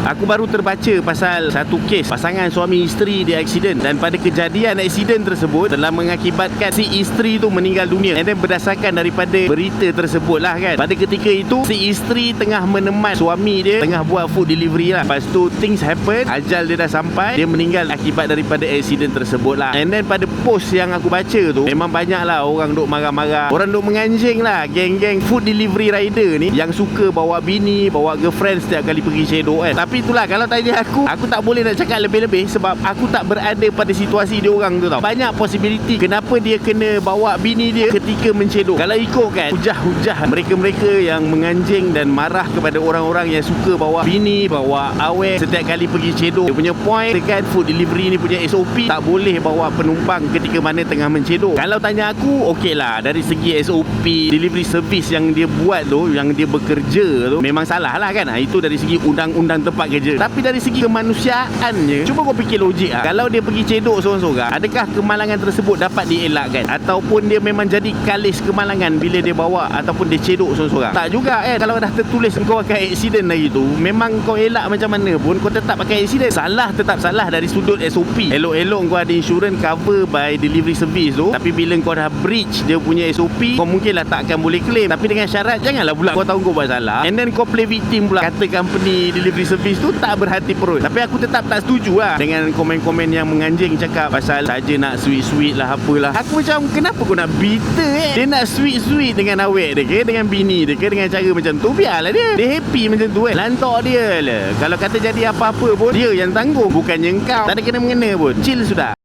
Aku baru terbaca pasal satu kes pasangan suami isteri dia aksiden, dan pada kejadian aksiden tersebut telah mengakibatkan si isteri tu meninggal dunia. And then berdasarkan daripada berita tersebut lah kan, pada ketika itu si isteri tengah meneman suami dia tengah buat food delivery lah. Lepas tu things happen, ajal dia dah sampai, dia meninggal akibat daripada aksiden tersebut lah. And then pada post yang aku baca tu, memang banyak lah orang duk marah-marah, orang duk menganjing lah geng-geng food delivery rider ni yang suka bawa bini, bawa girlfriend setiap kali pergi cedok kan. Tapi itulah, kalau tanya aku tak boleh nak cakap lebih-lebih sebab aku tak berada pada situasi dia orang tu tau. Banyak possibility kenapa dia kena bawa bini dia ketika mencedok. Kalau ikutkan hujah-hujah mereka-mereka yang menganjing dan marah kepada orang-orang yang suka bawa bini, bawa awet setiap kali pergi cedok, dia punya point dekat food delivery ni punya SOP, tak boleh bawa penumpang ketika mana tengah mencedok. Kalau tanya aku, okey lah, dari segi SOP delivery service yang dia buat tu, yang dia bekerja tu, memang salah lah kan. Itu dari segi undang-undang tempat kerja. Tapi dari segi kemanusiaannya, cuba kau fikir logik lah. Kalau dia pergi cedok seorang-seorang, adakah kemalangan tersebut dapat dielakkan? Ataupun dia memang jadi kalis kemalangan bila dia bawa ataupun dia cedok seorang-seorang? Tak juga kan. Kalau dah tertulis kau akan aksiden lagi tu, memang kau elak macam mana pun, kau tetap akan aksiden. Salah tetap salah dari sudut SOP. Elok-elok kau ada insurans cover by delivery service tu, tapi bila kau dah breach dia punya SOP, kau mungkinlah tak akan boleh claim. Tapi dengan syarat, janganlah pula kau tahu kau buat salah and then kau play victim pula, kata company delivery service tu tak berhati perut. Tapi aku tetap tak setuju lah dengan komen-komen yang menganjing cakap pasal saja nak sweet-sweet lah apalah. Aku macam, kenapa kau nak bitter Dia nak sweet-sweet dengan awet dia ke, dengan bini dia ke, dengan cara macam tu, biarlah dia happy macam tu kan. Lantak dia lah. Kalau kata jadi apa-apa pun, dia yang tanggung, bukannya engkau. Tak ada kena-mengena pun. Chill sudah.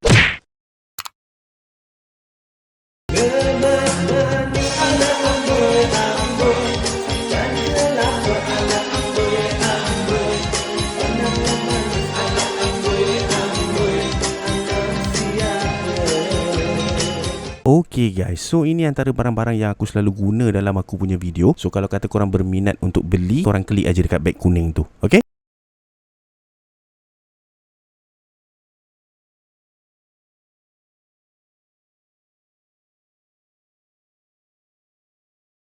Okay guys, so ini antara barang-barang yang aku selalu guna dalam aku punya video. So kalau kata korang berminat untuk beli, korang klik aja dekat beg kuning tu. Okay?